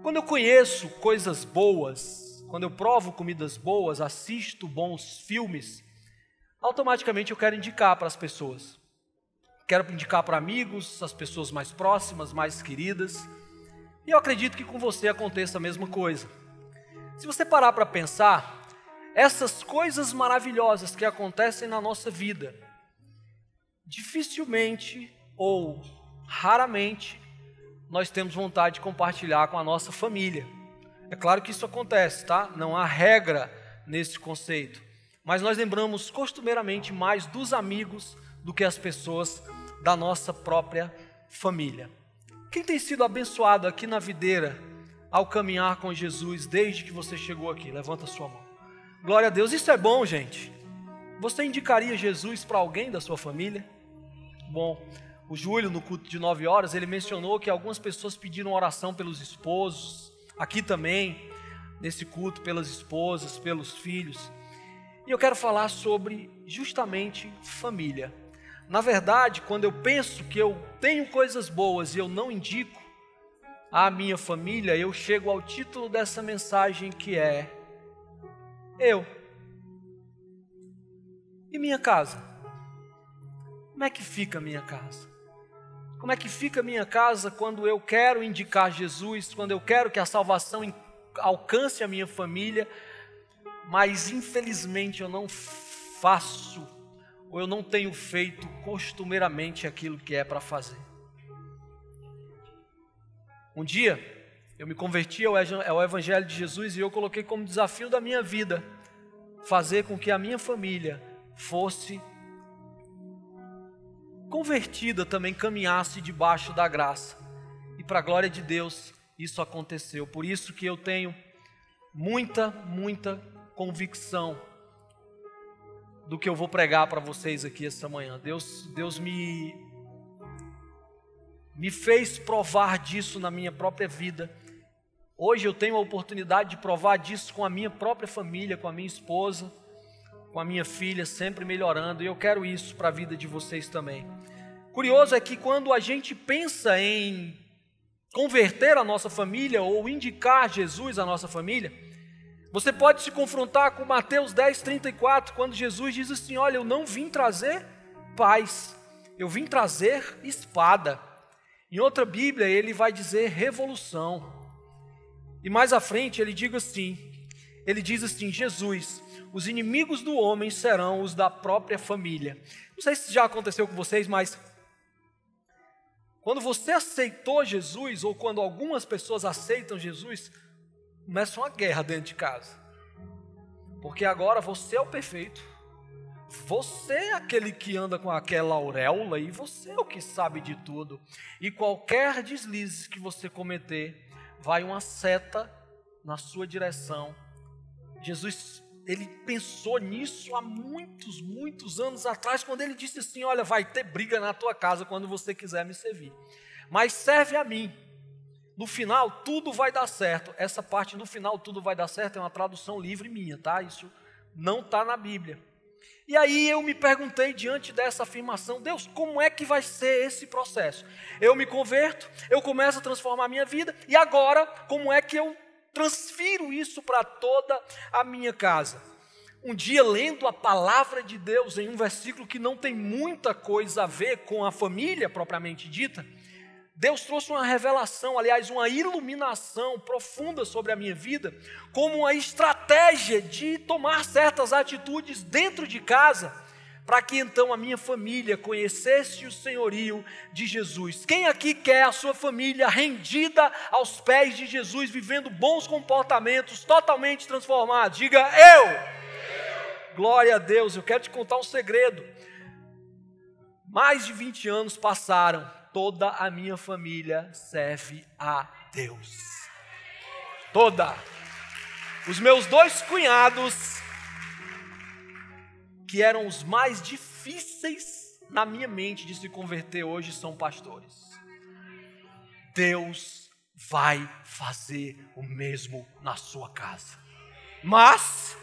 Quando eu conheço coisas boas, quando eu provo comidas boas, assisto bons filmes, automaticamente eu quero indicar para as pessoas. Quero indicar para amigos, as pessoas mais próximas, mais queridas. E eu acredito que com você aconteça a mesma coisa. Se você parar para pensar, essas coisas maravilhosas que acontecem na nossa vida, dificilmente ou raramente nós temos vontade de compartilhar com a nossa família. É claro que isso acontece, tá? Não há regra nesse conceito. Mas nós lembramos costumeiramente mais dos amigos do que as pessoas da nossa própria família. Quem tem sido abençoado aqui na videira ao caminhar com Jesus desde que você chegou aqui? Levanta a sua mão. Glória a Deus, isso é bom, gente. Você indicaria Jesus para alguém da sua família? Bom, o Júlio, no culto de 9 horas, ele mencionou que algumas pessoas pediram oração pelos esposos, aqui também, nesse culto, pelas esposas, pelos filhos. E eu quero falar sobre justamente família. Na verdade, quando eu penso que eu tenho coisas boas e eu não indico à minha família, eu chego ao título dessa mensagem, que é eu e minha casa. Como é que fica a minha casa? Como é que fica a minha casa quando eu quero indicar Jesus, quando eu quero que a salvação alcance a minha família, mas infelizmente eu não faço, ou eu não tenho feito costumeiramente aquilo que é para fazer. Um dia, eu me converti ao Evangelho de Jesus e eu coloquei como desafio da minha vida fazer com que a minha família fosse convertida também, caminhasse debaixo da graça. E para a glória de Deus, isso aconteceu. Por isso que eu tenho muita convicção do que eu vou pregar para vocês aqui essa manhã. Deus me fez provar disso na minha própria vida. Hoje eu tenho a oportunidade de provar disso com a minha própria família, com a minha esposa, com a minha filha, sempre melhorando, e eu quero isso para a vida de vocês também. Curioso é que quando a gente pensa em converter a nossa família ou indicar Jesus à nossa família, você pode se confrontar com Mateus 10:34, quando Jesus diz assim: olha, eu não vim trazer paz, eu vim trazer espada. Em outra Bíblia ele vai dizer revolução. E mais à frente ele diz assim, Jesus: os inimigos do homem serão os da própria família. Não sei se já aconteceu com vocês, mas quando você aceitou Jesus, ou quando algumas pessoas aceitam Jesus, começa uma guerra dentro de casa. Porque agora você é o perfeito, você é aquele que anda com aquela auréola e você é o que sabe de tudo. E qualquer deslize que você cometer, vai uma seta na sua direção. Jesus, ele pensou nisso há muitos anos atrás, quando ele disse assim: olha, vai ter briga na tua casa quando você quiser me servir, mas serve a mim, no final tudo vai dar certo. Essa parte no final tudo vai dar certo é uma tradução livre minha, tá? Isso não está na Bíblia. E aí eu me perguntei diante dessa afirmação: Deus, como é que vai ser esse processo? Eu me converto, eu começo a transformar a minha vida, e agora como é que eu transfiro isso para toda a minha casa? Um dia, lendo a palavra de Deus em um versículo que não tem muita coisa a ver com a família propriamente dita, Deus trouxe uma revelação, aliás, uma iluminação profunda sobre a minha vida, como uma estratégia de tomar certas atitudes dentro de casa, para que então a minha família conhecesse o senhorio de Jesus. Quem aqui quer a sua família rendida aos pés de Jesus, vivendo bons comportamentos, totalmente transformados? Diga eu! Glória a Deus. Eu quero te contar um segredo. Mais de 20 anos passaram, toda a minha família serve a Deus. Toda. Os meus 2 cunhados, que eram os mais difíceis na minha mente de se converter, hoje são pastores. Deus vai fazer o mesmo na sua casa. Mas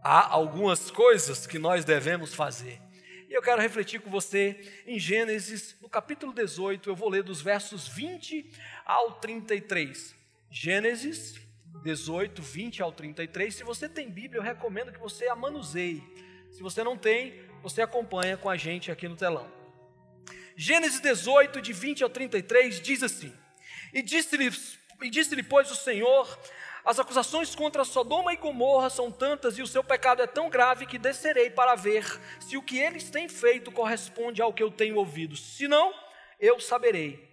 há algumas coisas que nós devemos fazer. E eu quero refletir com você em Gênesis, no capítulo 18, eu vou ler dos versos 20 ao 33. Gênesis 18, 20 ao 33. Se você tem Bíblia, eu recomendo que você a manuseie. Se você não tem, você acompanha com a gente aqui no telão. Gênesis 18, de 20 ao 33, diz assim: E disse-lhe, pois, o Senhor: As acusações contra Sodoma e Gomorra são tantas e o seu pecado é tão grave que descerei para ver se o que eles têm feito corresponde ao que eu tenho ouvido. Se não, eu saberei.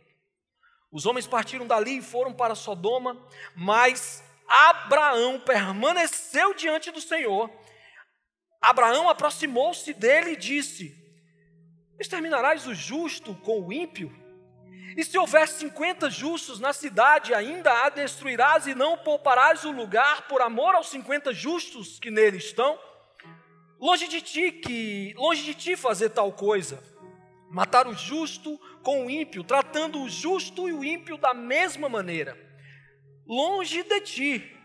Os homens partiram dali e foram para Sodoma, mas Abraão permaneceu diante do Senhor. Abraão aproximou-se dele e disse: Exterminarás o justo com o ímpio? E se houver 50 justos na cidade, ainda a destruirás e não pouparás o lugar por amor aos 50 justos que nele estão? Longe de ti fazer tal coisa, matar o justo com o ímpio, tratando o justo e o ímpio da mesma maneira. Longe de ti,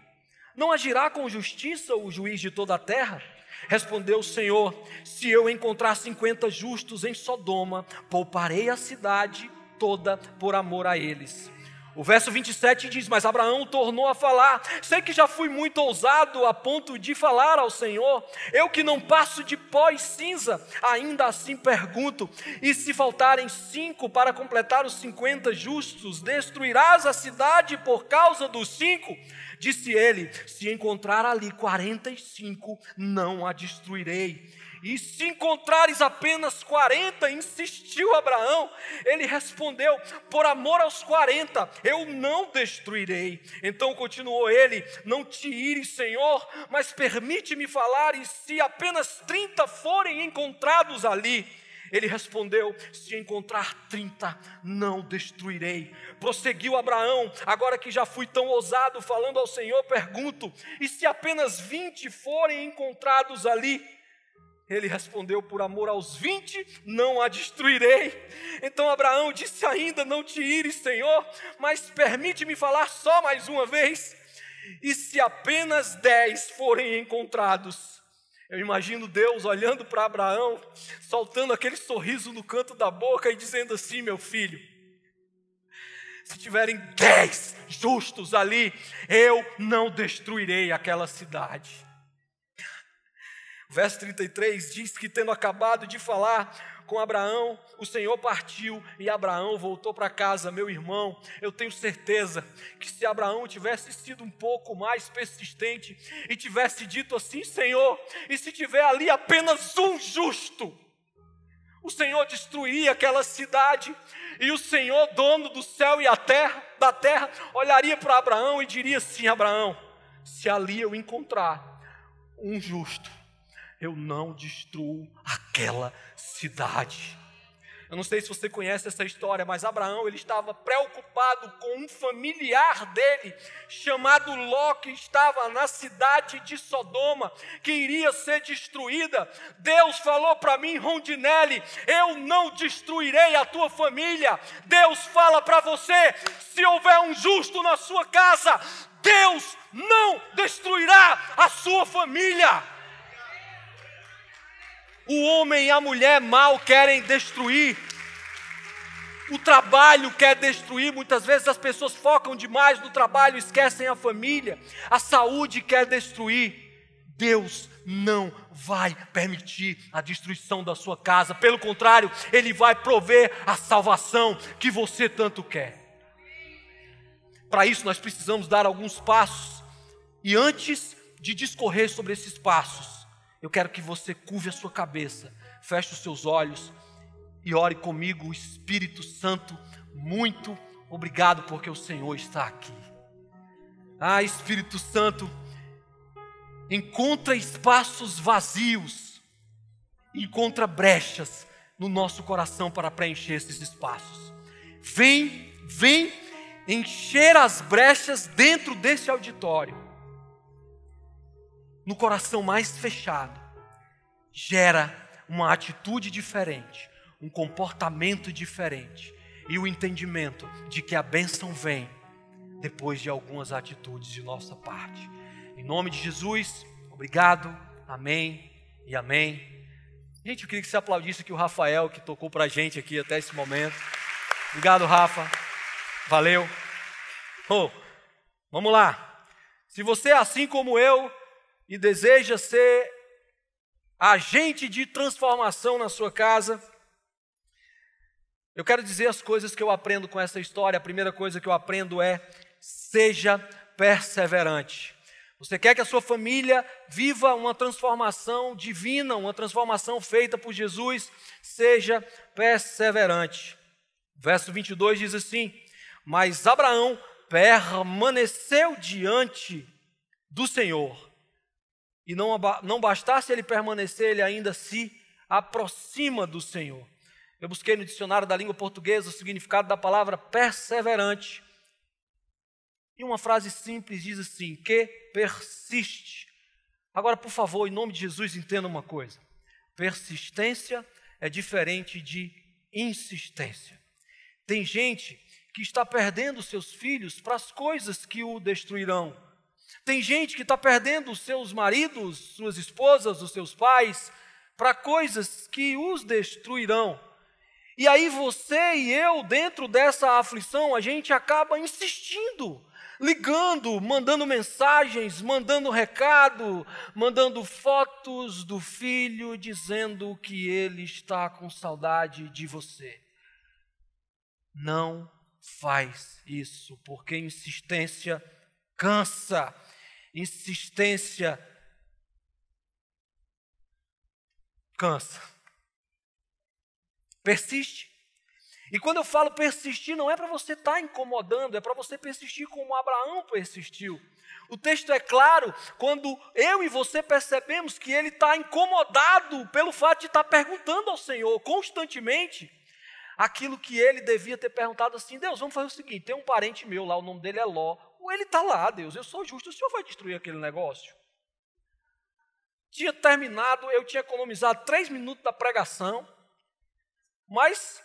não agirá com justiça o juiz de toda a terra? Respondeu o Senhor: Se eu encontrar 50 justos em Sodoma, pouparei a cidade toda por amor a eles. O verso 27 diz: Mas Abraão tornou a falar: Sei que já fui muito ousado a ponto de falar ao Senhor. Eu que não passo de pó e cinza, ainda assim pergunto: E se faltarem 5 para completar os 50 justos, destruirás a cidade por causa dos 5? Disse ele: Se encontrar ali 45, não a destruirei. E se encontrares apenas 40, insistiu Abraão. Ele respondeu: Por amor aos 40, eu não destruirei. Então continuou ele: Não te ires, Senhor, mas permite-me falar. E se apenas 30 forem encontrados ali? Ele respondeu: Se encontrar 30, não destruirei. Prosseguiu Abraão: Agora que já fui tão ousado falando ao Senhor, pergunto: E se apenas 20 forem encontrados ali? Ele respondeu: Por amor aos 20, não a destruirei. Então Abraão disse ainda: Não te ires, Senhor, mas permite-me falar só mais uma vez. E se apenas 10 forem encontrados? Eu imagino Deus olhando para Abraão, soltando aquele sorriso no canto da boca e dizendo assim: Meu filho, se tiverem 10 justos ali, eu não destruirei aquela cidade. O verso 33 diz que, tendo acabado de falar com Abraão, o Senhor partiu e Abraão voltou para casa. Meu irmão, eu tenho certeza que se Abraão tivesse sido um pouco mais persistente e tivesse dito assim: Senhor, e se tiver ali apenas um justo, o Senhor destruiria aquela cidade. E o Senhor, dono do céu e da terra, olharia para Abraão e diria assim: Abraão, se ali eu encontrar um justo, eu não destruo aquela cidade. Eu não sei se você conhece essa história, mas Abraão, ele estava preocupado com um familiar dele, chamado Ló, que estava na cidade de Sodoma, que iria ser destruída. Deus falou para mim, Rondinelli: Eu não destruirei a tua família. Deus fala para você: se houver um justo na sua casa, Deus não destruirá a sua família. O homem e a mulher mal querem destruir. O trabalho quer destruir. Muitas vezes as pessoas focam demais no trabalho e esquecem a família. A saúde quer destruir. Deus não vai permitir a destruição da sua casa. Pelo contrário, Ele vai prover a salvação que você tanto quer. Para isso nós precisamos dar alguns passos. E antes de discorrer sobre esses passos, eu quero que você curve a sua cabeça, feche os seus olhos e ore comigo. Espírito Santo, muito obrigado porque o Senhor está aqui. Espírito Santo, encontra espaços vazios, encontra brechas no nosso coração para preencher esses espaços. Vem encher as brechas dentro desse auditório. No coração mais fechado, gera uma atitude diferente, um comportamento diferente e o entendimento de que a bênção vem depois de algumas atitudes de nossa parte. Em nome de Jesus, obrigado, amém e amém. Gente, eu queria que você aplaudisse aqui o Rafael, que tocou pra gente aqui até esse momento. Obrigado, Rafa. Valeu. Vamos lá. Se você é assim como eu e deseja ser agente de transformação na sua casa, eu quero dizer as coisas que eu aprendo com essa história. A primeira coisa que eu aprendo é: seja perseverante. Você quer que a sua família viva uma transformação divina, uma transformação feita por Jesus? Seja perseverante. Verso 22 diz assim: mas Abraão permaneceu diante do Senhor. E não bastasse ele permanecer, ele ainda se aproxima do Senhor. Eu busquei no dicionário da língua portuguesa o significado da palavra perseverante. E uma frase simples diz assim: que persiste. Agora, por favor, em nome de Jesus, entenda uma coisa. Persistência é diferente de insistência. Tem gente que está perdendo seus filhos para as coisas que o destruirão. Tem gente que está perdendo os seus maridos, suas esposas, os seus pais, para coisas que os destruirão. E aí você e eu, dentro dessa aflição, a gente acaba insistindo, ligando, mandando mensagens, mandando recado, mandando fotos do filho, dizendo que ele está com saudade de você. Não faz isso, porque insistência cansa. Insistência cansa. Persiste. E quando eu falo persistir, não é para você estar incomodando, é para você persistir como Abraão persistiu. O texto é claro quando eu e você percebemos que ele está incomodado pelo fato de estar perguntando ao Senhor constantemente aquilo que ele devia ter perguntado assim: Deus, vamos fazer o seguinte, tem um parente meu lá, o nome dele é Ló, ou ele está lá, Deus, eu sou justo, o Senhor vai destruir aquele negócio? Tinha terminado, eu tinha economizado 3 minutos da pregação, mas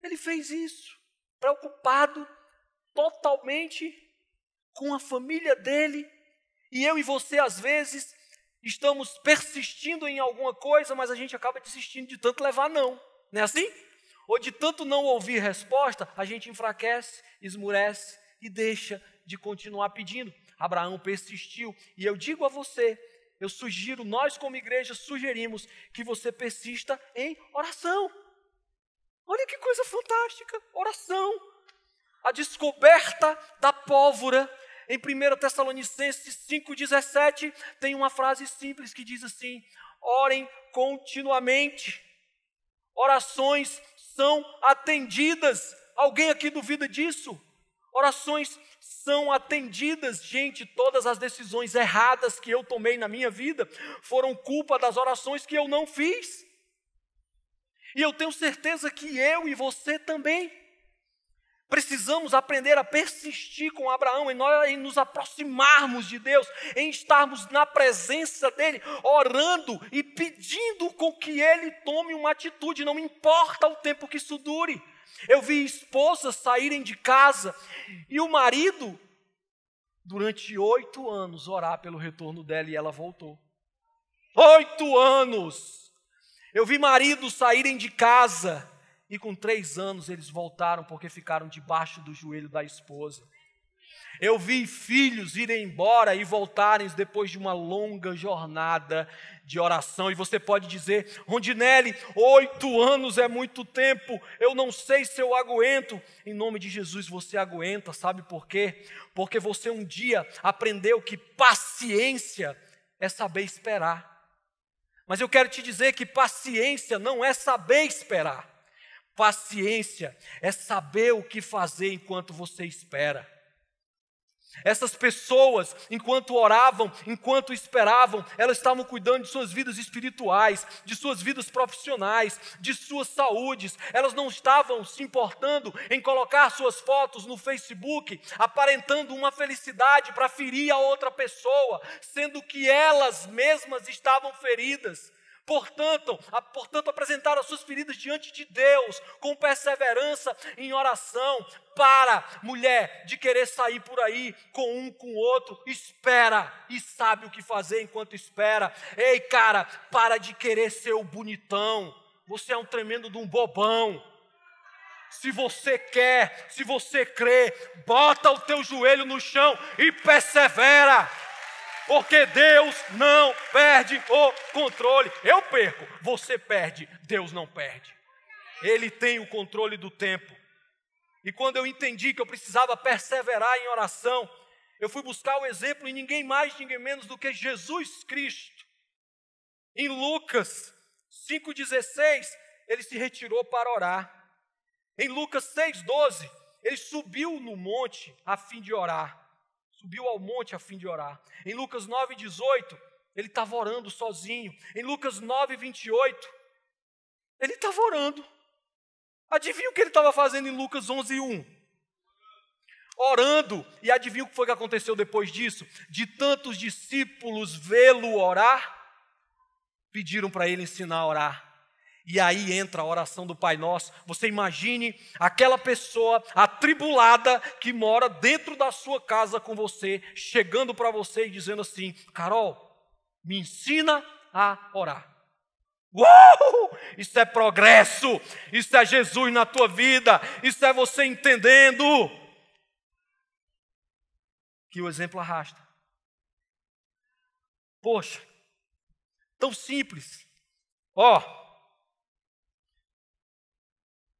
ele fez isso, preocupado totalmente com a família dele. E eu e você, às vezes, estamos persistindo em alguma coisa, mas a gente acaba desistindo de tanto levar não. Não é assim? Ou de tanto não ouvir resposta, a gente enfraquece, esmurece e deixa de continuar pedindo. Abraão persistiu. E eu digo a você, eu sugiro, nós como igreja sugerimos que você persista em oração. Olha que coisa fantástica, oração. A descoberta da pólvora. Em 1 Tessalonicenses 5,17 tem uma frase simples que diz assim: orem continuamente. Orações são atendidas. Alguém aqui duvida disso? Orações são atendidas. Gente, todas as decisões erradas que eu tomei na minha vida foram culpa das orações que eu não fiz. E eu tenho certeza que eu e você também precisamos aprender a persistir com Abraão, em nos aproximarmos de Deus, em estarmos na presença dEle, orando e pedindo com que Ele tome uma atitude, não importa o tempo que isso dure. Eu vi esposas saírem de casa e o marido, durante 8 anos, orar pelo retorno dela e ela voltou. 8 anos! Eu vi maridos saírem de casa e com 3 anos eles voltaram porque ficaram debaixo do joelho da esposa. Eu vi filhos irem embora e voltarem depois de uma longa jornada de oração. E você pode dizer: Rondinelli, 8 anos é muito tempo, eu não sei se eu aguento. Em nome de Jesus você aguenta, sabe por quê? Porque você um dia aprendeu que paciência é saber esperar. Mas eu quero te dizer que paciência não é saber esperar. Paciência é saber o que fazer enquanto você espera. Essas pessoas, enquanto oravam, enquanto esperavam, elas estavam cuidando de suas vidas espirituais, de suas vidas profissionais, de suas saúdes. Elas não estavam se importando em colocar suas fotos no Facebook, aparentando uma felicidade para ferir a outra pessoa, sendo que elas mesmas estavam feridas. Portanto, apresentaram as suas feridas diante de Deus, com perseverança em oração. Para, mulher, de querer sair por aí com um, com o outro, espera e sabe o que fazer enquanto espera. Ei, cara, para de querer ser o bonitão, você é um tremendo de um bobão. Se você quer, se você crê, bota o teu joelho no chão e persevera. Porque Deus não perde o controle. Eu perco, você perde, Deus não perde. Ele tem o controle do tempo. E quando eu entendi que eu precisava perseverar em oração, eu fui buscar o exemplo em ninguém mais, ninguém menos do que Jesus Cristo. Em Lucas 5,16, ele se retirou para orar. Em Lucas 6,12, ele subiu no monte a fim de orar. Subiu ao monte a fim de orar. Em Lucas 9,18, ele estava orando sozinho. Em Lucas 9,28, ele estava orando. Adivinha o que ele estava fazendo em Lucas 11,1? Orando. E adivinha o que foi que aconteceu depois disso? De tantos discípulos vê-lo orar, pediram para ele ensinar a orar. E aí entra a oração do Pai Nosso. Você imagine aquela pessoa atribulada que mora dentro da sua casa com você, chegando para você e dizendo assim: Carol, me ensina a orar. Uau! Isso é progresso, isso é Jesus na tua vida, isso é você entendendo que o exemplo arrasta. Poxa, tão simples.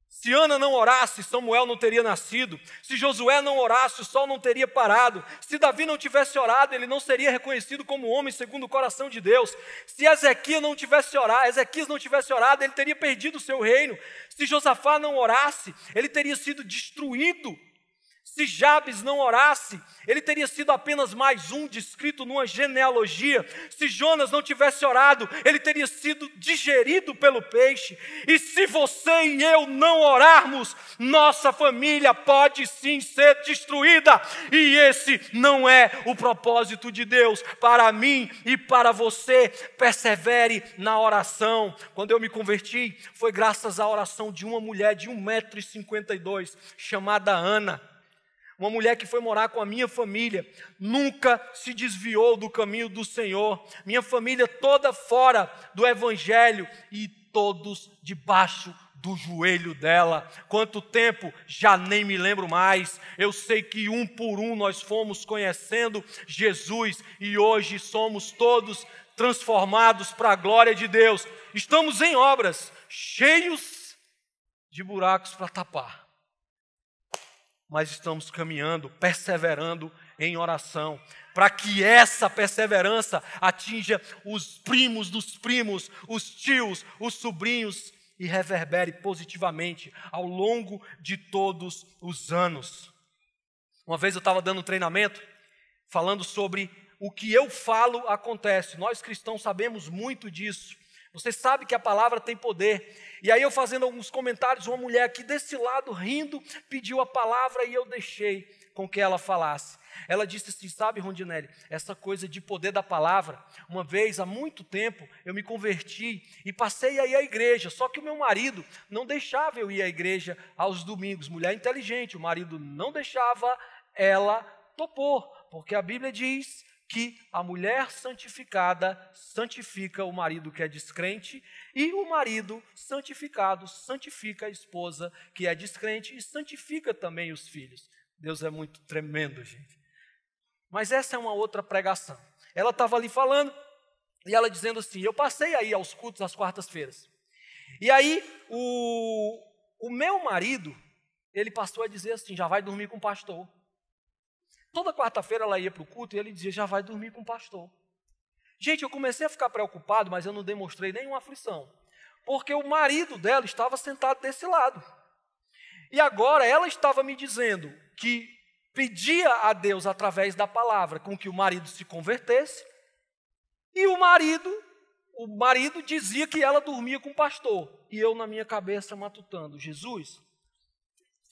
Se Ana não orasse, Samuel não teria nascido. Se Josué não orasse, o sol não teria parado. Se Davi não tivesse orado, ele não seria reconhecido como homem segundo o coração de Deus. Se Ezequias não tivesse orado, ele teria perdido o seu reino. Se Josafá não orasse, ele teria sido destruído. Se Jabes não orasse, ele teria sido apenas mais um descrito numa genealogia. Se Jonas não tivesse orado, ele teria sido digerido pelo peixe. E se você e eu não orarmos, nossa família pode sim ser destruída. E esse não é o propósito de Deus para mim e para você. Persevere na oração. Quando eu me converti, foi graças à oração de uma mulher de 1,52 m, chamada Ana. Uma mulher que foi morar com a minha família, nunca se desviou do caminho do Senhor. Minha família toda fora do Evangelho e todos debaixo do joelho dela. Quanto tempo, já nem me lembro mais. Eu sei que um por um nós fomos conhecendo Jesus e hoje somos todos transformados para a glória de Deus. Estamos em obras, cheios de buracos para tapar. Mas estamos caminhando, perseverando em oração, para que essa perseverança atinja os primos dos primos, os tios, os sobrinhos, e reverbere positivamente ao longo de todos os anos. Uma vez eu estava dando um treinamento, falando sobre o que eu falo acontece. Nós cristãos sabemos muito disso. Você sabe que a palavra tem poder. E aí eu fazendo alguns comentários, uma mulher aqui desse lado rindo, pediu a palavra e eu deixei com que ela falasse. Ela disse assim: sabe, Rondinelli, essa coisa de poder da palavra, uma vez, há muito tempo, eu me converti e passei a ir à igreja, só que o meu marido não deixava eu ir à igreja aos domingos. Mulher inteligente, o marido não deixava, ela topou, porque a Bíblia diz que a mulher santificada santifica o marido que é descrente, e o marido santificado santifica a esposa que é descrente e santifica também os filhos. Deus é muito tremendo, gente. Mas essa é uma outra pregação. Ela estava ali falando, e ela dizendo assim: eu passei aí aos cultos às quartas-feiras. E aí o meu marido, ele passou a dizer assim: já vai dormir com o pastor. Toda quarta-feira ela ia para o culto e ele dizia: já vai dormir com o pastor. Gente, eu comecei a ficar preocupado, mas eu não demonstrei nenhuma aflição, porque o marido dela estava sentado desse lado. E agora ela estava me dizendo que pedia a Deus através da palavra com que o marido se convertesse, e o marido dizia que ela dormia com o pastor. E eu na minha cabeça matutando: Jesus,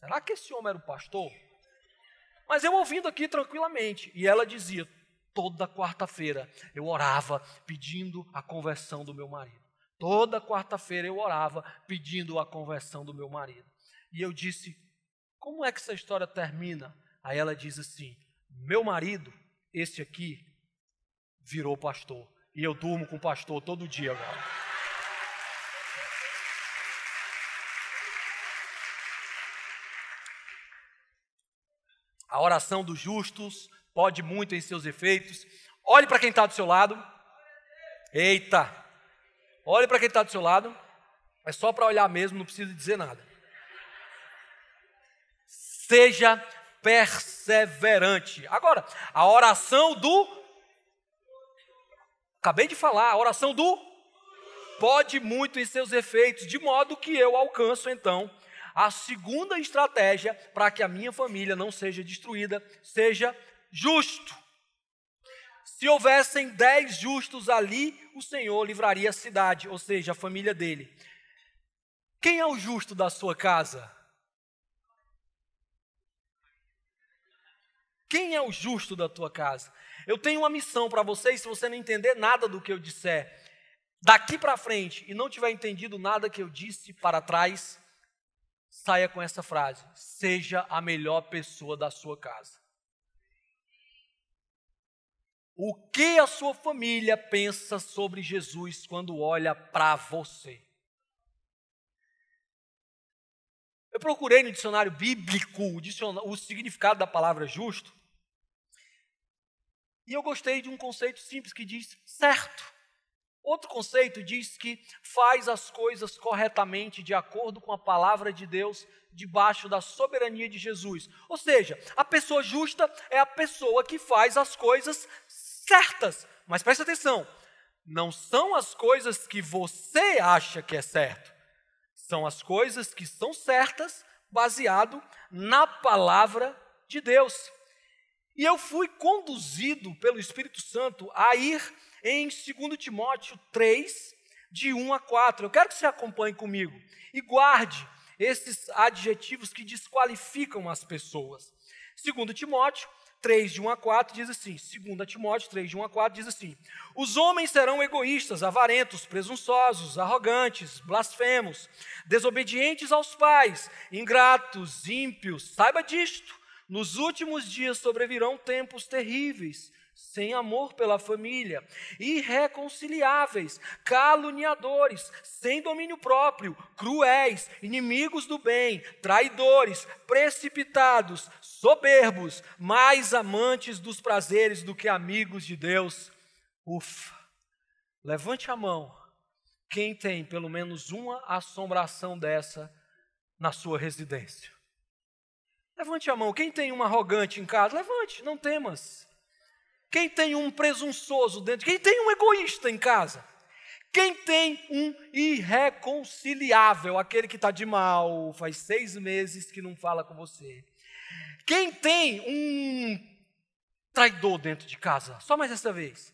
será que esse homem era o pastor? Mas eu ouvindo aqui tranquilamente, e ela dizia: toda quarta-feira eu orava pedindo a conversão do meu marido. Toda quarta-feira eu orava pedindo a conversão do meu marido. E eu disse, como é que essa história termina? Aí ela diz assim, meu marido, esse aqui, virou pastor. E eu durmo com o pastor todo dia agora. A oração dos justos pode muito em seus efeitos. Olhe para quem está do seu lado. Eita! Olhe para quem está do seu lado. É só para olhar mesmo, não precisa dizer nada. Seja perseverante. Agora, a oração do... Acabei de falar, a oração do... Pode muito em seus efeitos, de modo que eu alcanço, então, a segunda estratégia para que a minha família não seja destruída, seja justo. Se houvessem 10 justos ali, o Senhor livraria a cidade, ou seja, a família dele. Quem é o justo da sua casa? Quem é o justo da tua casa? Eu tenho uma missão para vocês, se você não entender nada do que eu disser, daqui para frente, e não tiver entendido nada que eu disse para trás, saia com essa frase, seja a melhor pessoa da sua casa. O que a sua família pensa sobre Jesus quando olha para você? Eu procurei no dicionário bíblico o significado da palavra justo, e eu gostei de um conceito simples que diz certo. Outro conceito diz que faz as coisas corretamente de acordo com a palavra de Deus, debaixo da soberania de Jesus. Ou seja, a pessoa justa é a pessoa que faz as coisas certas. Mas preste atenção, não são as coisas que você acha que é certo. São as coisas que são certas, baseado na palavra de Deus. E eu fui conduzido pelo Espírito Santo a ir em 2 Timóteo 3, de 1 a 4. Eu quero que você acompanhe comigo e guarde esses adjetivos que desqualificam as pessoas. 2 Timóteo 3, de 1 a 4 diz assim, 2 Timóteo 3, de 1 a 4 diz assim, os homens serão egoístas, avarentos, presunçosos, arrogantes, blasfemos, desobedientes aos pais, ingratos, ímpios, saiba disto, nos últimos dias sobrevirão tempos terríveis, sem amor pela família, irreconciliáveis, caluniadores, sem domínio próprio, cruéis, inimigos do bem, traidores, precipitados, soberbos, mais amantes dos prazeres do que amigos de Deus. Ufa! Levante a mão, quem tem pelo menos uma assombração dessa na sua residência. Levante a mão, quem tem um arrogante em casa? Levante, não temas. Quem tem um presunçoso dentro? Quem tem um egoísta em casa? Quem tem um irreconciliável, aquele que está de mal, faz 6 meses que não fala com você? Quem tem um traidor dentro de casa? Só mais essa vez.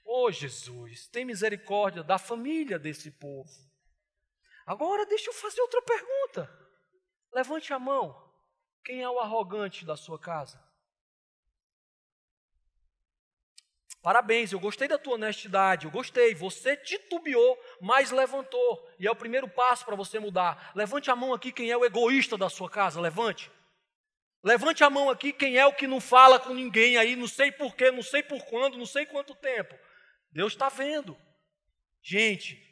Oh, Jesus, tem misericórdia da família desse povo. Agora deixa eu fazer outra pergunta. Levante a mão. Quem é o arrogante da sua casa? Parabéns, eu gostei da tua honestidade, eu gostei. Você titubeou, mas levantou. E é o primeiro passo para você mudar. Levante a mão aqui quem é o egoísta da sua casa, levante. Levante a mão aqui quem é o que não fala com ninguém aí, não sei porquê, não sei por quando, não sei quanto tempo. Deus está vendo. Gente,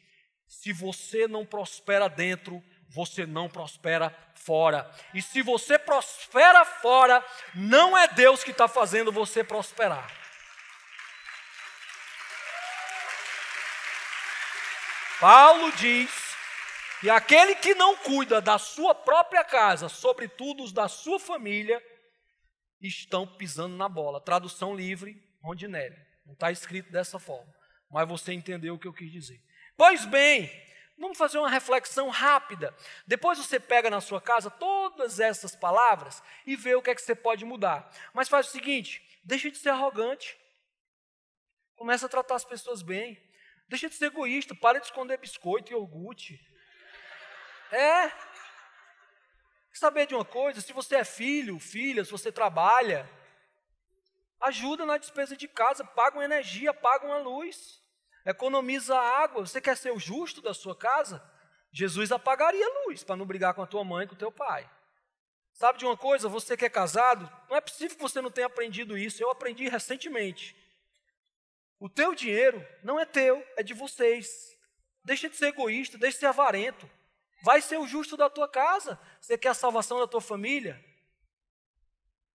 se você não prospera dentro, você não prospera fora. E se você prospera fora, não é Deus que está fazendo você prosperar. Paulo diz que aquele que não cuida da sua própria casa, sobretudo os da sua família, estão pisando na bola. Tradução livre, Rondinelli. Não está escrito dessa forma, mas você entendeu o que eu quis dizer. Pois bem, vamos fazer uma reflexão rápida. Depois você pega na sua casa todas essas palavras e vê o que é que você pode mudar. Mas faz o seguinte, deixa de ser arrogante. Começa a tratar as pessoas bem. Deixa de ser egoísta, para de esconder biscoito e iogurte. Quer saber de uma coisa? Se você é filho, filha, se você trabalha, ajuda na despesa de casa, paga uma energia, paga uma luz. Economiza água. Você quer ser o justo da sua casa? Jesus apagaria a luz para não brigar com a tua mãe e com o teu pai. Sabe de uma coisa? Você que é casado, não é possível que você não tenha aprendido isso. Eu aprendi recentemente. O teu dinheiro não é teu, é de vocês. Deixa de ser egoísta, deixa de ser avarento. Vai ser o justo da tua casa. Você quer a salvação da tua família?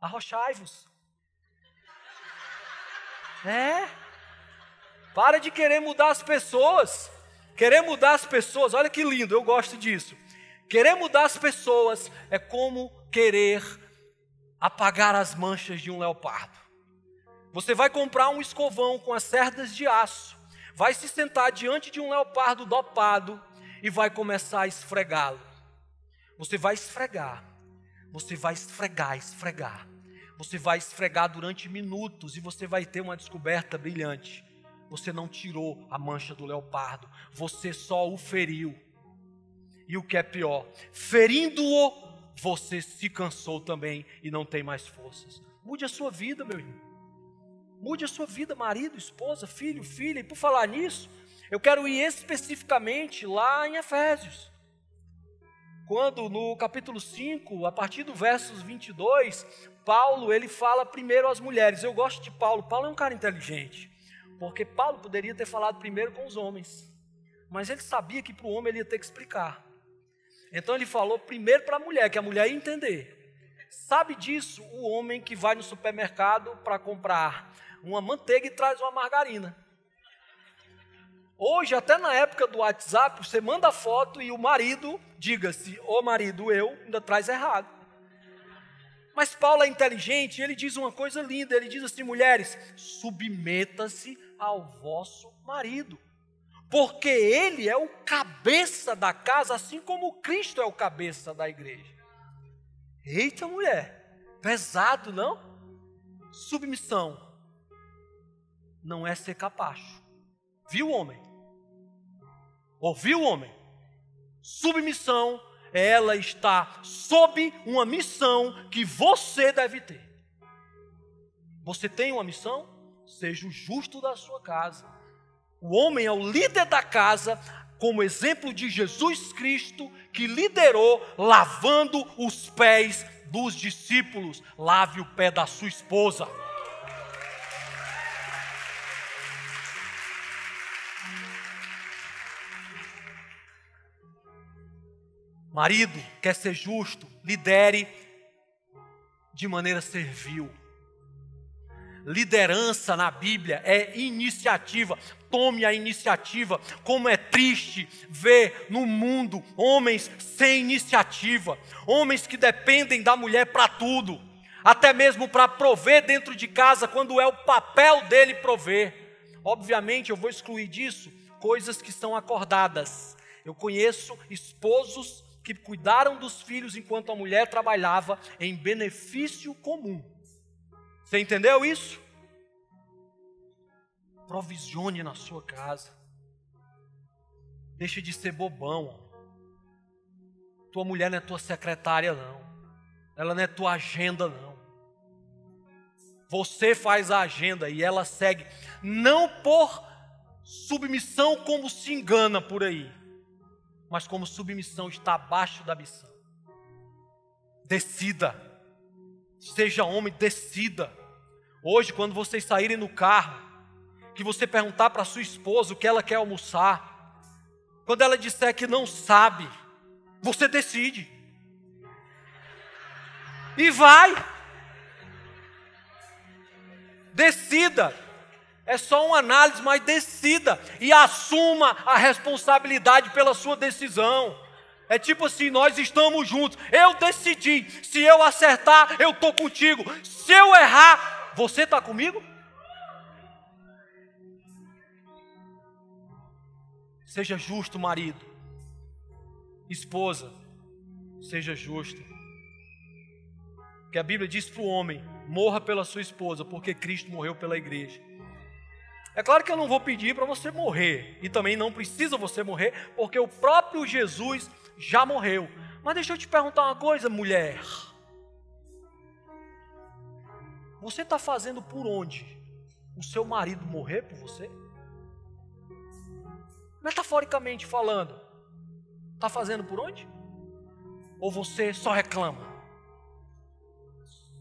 Arrochai-vos. Para de querer mudar as pessoas. Querer mudar as pessoas, olha que lindo, eu gosto disso. Querer mudar as pessoas é como querer apagar as manchas de um leopardo. Você vai comprar um escovão com as cerdas de aço, vai se sentar diante de um leopardo dopado e vai começar a esfregá-lo. Você vai esfregar, você vai esfregar. Você vai esfregar durante minutos e você vai ter uma descoberta brilhante. Você não tirou a mancha do leopardo, você só o feriu. E o que é pior, ferindo-o, você se cansou também e não tem mais forças. Mude a sua vida, meu irmão. Mude a sua vida, marido, esposa, filho, filha. E por falar nisso, eu quero ir especificamente lá em Efésios. Quando no capítulo 5, a partir do versos 22, Paulo, ele fala primeiro às mulheres. Eu gosto de Paulo. Paulo é um cara inteligente. Porque Paulo poderia ter falado primeiro com os homens. Mas ele sabia que para o homem ele ia ter que explicar. Então ele falou primeiro para a mulher, que a mulher ia entender. Sabe disso o homem que vai no supermercado para comprar uma manteiga e traz uma margarina. Hoje, até na época do WhatsApp, você manda a foto e o marido, diga-se, ô marido, eu, ainda traz errado. Mas Paulo é inteligente e ele diz uma coisa linda, ele diz assim, mulheres, submeta-se ao vosso marido, porque ele é o cabeça da casa, assim como Cristo é o cabeça da igreja. Eita mulher, pesado não? Submissão não é ser capacho. Viu, homem? Ouviu, homem? Submissão é ela estar sob uma missão que você deve ter. Você tem uma missão? Seja o justo da sua casa. O homem é o líder da casa, como exemplo de Jesus Cristo, que liderou lavando os pés dos discípulos. Lave o pé da sua esposa. Marido, quer ser justo, lidere de maneira servil. Liderança na Bíblia é iniciativa. Tome a iniciativa. Como é triste ver no mundo homens sem iniciativa. Homens que dependem da mulher para tudo. Até mesmo para prover dentro de casa, quando é o papel dele prover. Obviamente eu vou excluir disso coisas que são acordadas. Eu conheço esposos que cuidaram dos filhos enquanto a mulher trabalhava em benefício comum. Você entendeu isso? Provisione na sua casa. Deixa de ser bobão. Tua mulher não é tua secretária, não. Ela não é tua agenda, não. Você faz a agenda e ela segue. Não por submissão como se engana por aí, mas como submissão está abaixo da missão. Decida. Seja homem, decida. Hoje, quando vocês saírem no carro, que você perguntar para sua esposa o que ela quer almoçar, quando ela disser que não sabe, você decide. E vai. Decida. É só uma análise, mas decida e assuma a responsabilidade pela sua decisão. É tipo assim, nós estamos juntos. Eu decidi, se eu acertar, eu estou contigo. Se eu errar, você está comigo? Seja justo, marido. Esposa, seja justo. Porque a Bíblia diz para o homem, morra pela sua esposa, porque Cristo morreu pela igreja. É claro que eu não vou pedir para você morrer, e também não precisa você morrer, porque o próprio Jesus já morreu. Mas deixa eu te perguntar uma coisa, mulher. Você está fazendo por onde? O seu marido morrer por você? Metaforicamente falando, está fazendo por onde? Ou você só reclama?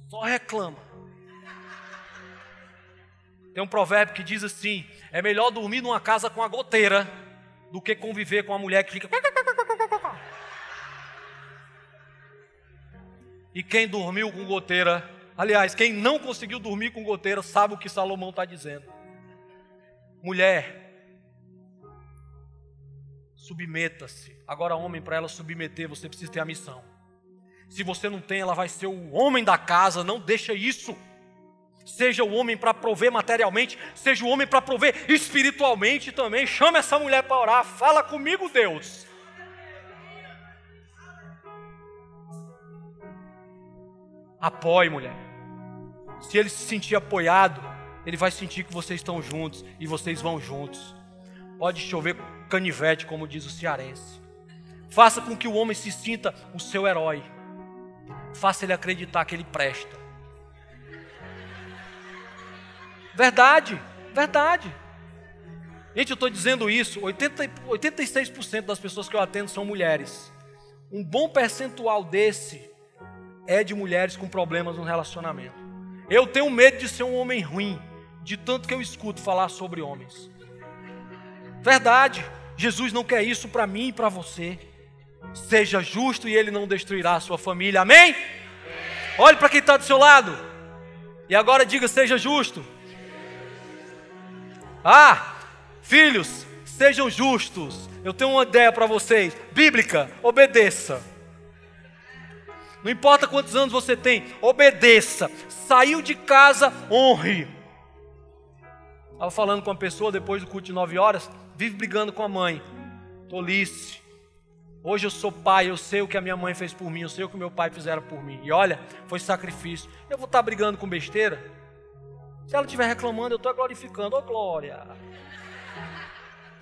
Só reclama. Tem um provérbio que diz assim: é melhor dormir numa casa com a goteira do que conviver com uma mulher que fica... E quem dormiu com goteira, aliás, quem não conseguiu dormir com goteira, sabe o que Salomão está dizendo. Mulher, submeta-se. Agora, homem, para ela submeter, você precisa ter a missão. Se você não tem, ela vai ser o homem da casa. Não deixa isso. Seja o homem para prover materialmente, seja o homem para prover espiritualmente também. Chama essa mulher para orar. Fala comigo, Deus. Apoie, mulher. Se ele se sentir apoiado, ele vai sentir que vocês estão juntos e vocês vão juntos. Pode chover canivete, como diz o cearense. Faça com que o homem se sinta o seu herói. Faça ele acreditar que ele presta. Verdade, verdade. Gente, eu estou dizendo isso, 86% das pessoas que eu atendo são mulheres. Um bom percentual desse é de mulheres com problemas no relacionamento. Eu tenho medo de ser um homem ruim, de tanto que eu escuto falar sobre homens. Verdade, Jesus não quer isso para mim e para você. Seja justo e Ele não destruirá a sua família, amém? Olhe para quem está do seu lado e agora diga: seja justo. Filhos, sejam justos. Eu tenho uma ideia para vocês, bíblica: obedeça. Não importa quantos anos você tem, obedeça. Saiu de casa, honre. Estava falando com uma pessoa depois do culto de 9 horas, vive brigando com a mãe. Tolice. Hoje eu sou pai, eu sei o que a minha mãe fez por mim, eu sei o que o meu pai fizeram por mim. E olha, foi sacrifício. Eu vou estar brigando com besteira? Se ela estiver reclamando, eu estou glorificando. Ô, glória!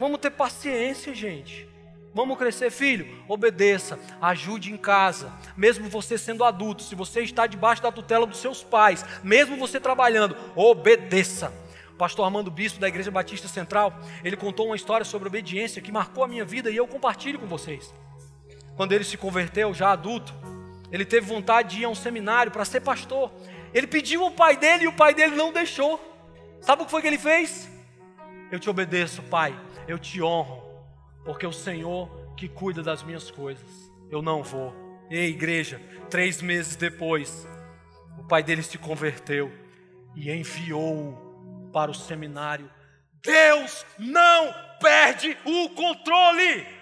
Vamos ter paciência, gente. Vamos crescer, filho. Obedeça, ajude em casa. Mesmo você sendo adulto, se você está debaixo da tutela dos seus pais, mesmo você trabalhando, obedeça. O pastor Armando Bispo, da Igreja Batista Central, ele contou uma história sobre obediência que marcou a minha vida e eu compartilho com vocês. Quando ele se converteu, já adulto, ele teve vontade de ir a um seminário para ser pastor. Ele pediu ao pai dele e o pai dele não deixou. Sabe o que foi que ele fez? Eu te obedeço, pai, eu te honro, porque o Senhor que cuida das minhas coisas. Eu não vou. Ei, igreja, 3 meses depois, o pai dele se converteu e enviou-o para o seminário. Deus não perde o controle.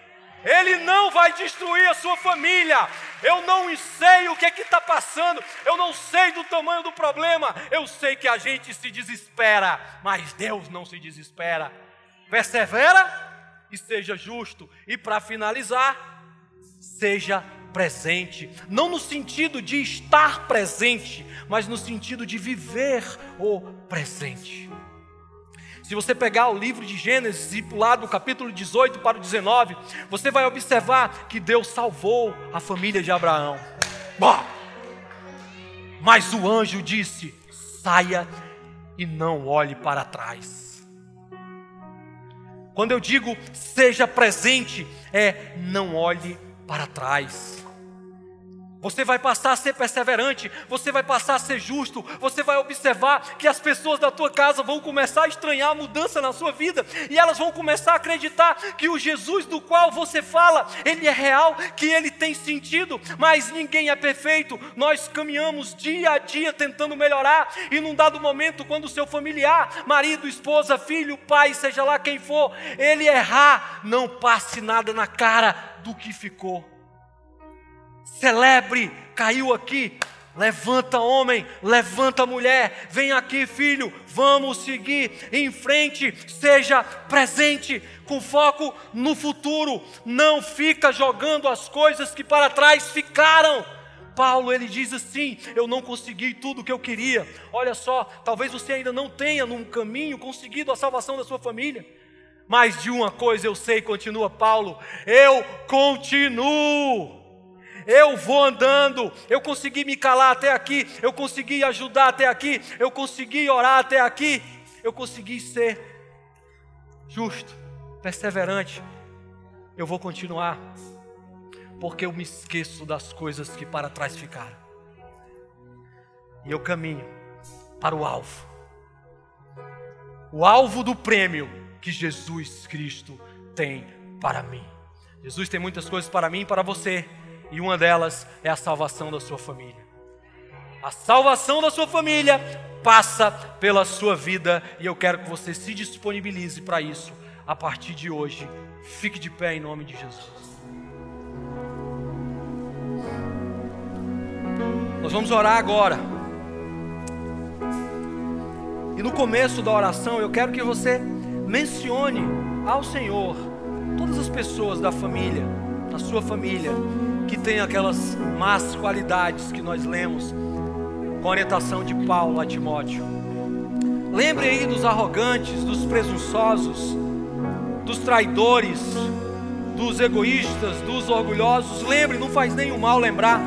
Ele não vai destruir a sua família. Eu não sei o que está passando. Eu não sei do tamanho do problema. Eu sei que a gente se desespera, mas Deus não se desespera. Persevera e seja justo. E para finalizar, seja presente. Não no sentido de estar presente, mas no sentido de viver o presente. Se você pegar o livro de Gênesis e pular do capítulo 18 para o 19, você vai observar que Deus salvou a família de Abraão. Mas o anjo disse: saia e não olhe para trás. Quando eu digo seja presente, não olhe para trás. Você vai passar a ser perseverante, você vai passar a ser justo, você vai observar que as pessoas da tua casa vão começar a estranhar a mudança na sua vida, e elas vão começar a acreditar que o Jesus do qual você fala, Ele é real, que Ele tem sentido, mas ninguém é perfeito. Nós caminhamos dia a dia tentando melhorar, e num dado momento, quando o seu familiar, marido, esposa, filho, pai, seja lá quem for, ele errar, não passe nada na cara do que ficou. Celebre, caiu aqui, levanta homem, levanta mulher, vem aqui filho, vamos seguir em frente, seja presente, com foco no futuro, não fica jogando as coisas que para trás ficaram. Paulo, ele diz assim: eu não consegui tudo o que eu queria. Olha só, talvez você ainda não tenha num caminho conseguido a salvação da sua família, mas de uma coisa eu sei, continua Paulo, eu continuo. Eu vou andando, eu consegui me calar até aqui, eu consegui ajudar até aqui, eu consegui orar até aqui, eu consegui ser justo, perseverante, eu vou continuar, porque eu me esqueço das coisas que para trás ficaram, e eu caminho para o alvo do prêmio que Jesus Cristo tem para mim. Jesus tem muitas coisas para mim e para você, e uma delas é a salvação da sua família. A salvação da sua família passa pela sua vida, e eu quero que você se disponibilize para isso a partir de hoje. Fique de pé em nome de Jesus. Nós vamos orar agora. E no começo da oração eu quero que você mencione ao Senhor todas as pessoas da família, da sua família, que tem aquelas más qualidades que nós lemos com a orientação de Paulo a Timóteo. Lembre aí dos arrogantes, dos presunçosos, dos traidores, dos egoístas, dos orgulhosos. Lembre, não faz nenhum mal lembrar.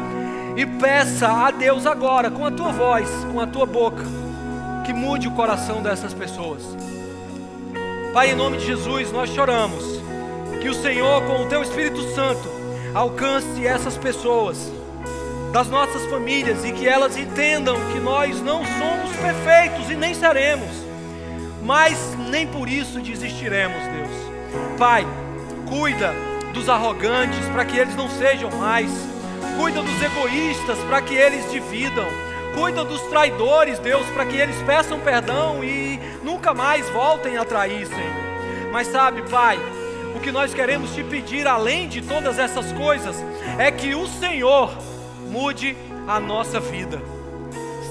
E peça a Deus agora, com a tua voz, com a tua boca, que mude o coração dessas pessoas. Pai, em nome de Jesus, nós choramos que o Senhor, com o teu Espírito Santo, alcance essas pessoas das nossas famílias, e que elas entendam que nós não somos perfeitos e nem seremos, mas nem por isso desistiremos, Deus. Pai, cuida dos arrogantes para que eles não sejam mais, cuida dos egoístas para que eles dividam, cuida dos traidores, Deus, para que eles peçam perdão e nunca mais voltem a trair, Senhor. Mas sabe, Pai, o que nós queremos te pedir, além de todas essas coisas, é que o Senhor mude a nossa vida.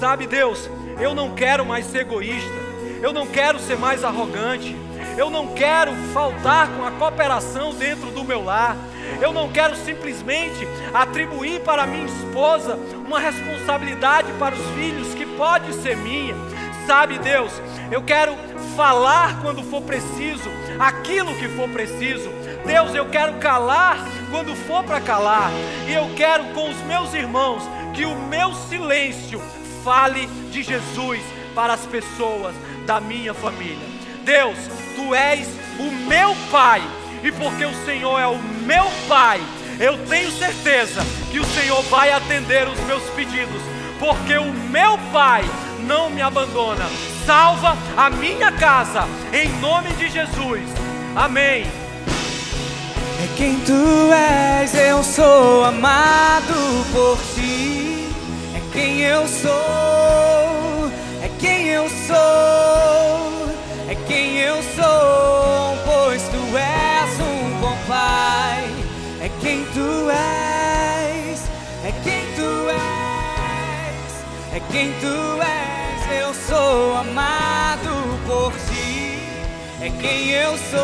Sabe, Deus, eu não quero mais ser egoísta, eu não quero ser mais arrogante, eu não quero faltar com a cooperação dentro do meu lar, eu não quero simplesmente atribuir para minha esposa uma responsabilidade para os filhos que pode ser minha. Sabe, Deus, eu quero falar quando for preciso, aquilo que for preciso. Deus, eu quero calar quando for para calar, e eu quero com os meus irmãos que o meu silêncio fale de Jesus para as pessoas da minha família. Deus, Tu és o meu Pai, e porque o Senhor é o meu Pai, eu tenho certeza que o Senhor vai atender os meus pedidos, porque o meu Pai não me abandona. Salva a minha casa, em nome de Jesus. Amém. É quem Tu és, eu sou amado por Ti. É quem eu sou, é quem eu sou, é quem eu sou, pois Tu és um bom Pai. É quem Tu és, é quem Tu és, é quem Tu és, eu sou amado por Ti. É quem eu sou,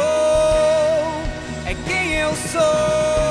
é quem eu sou.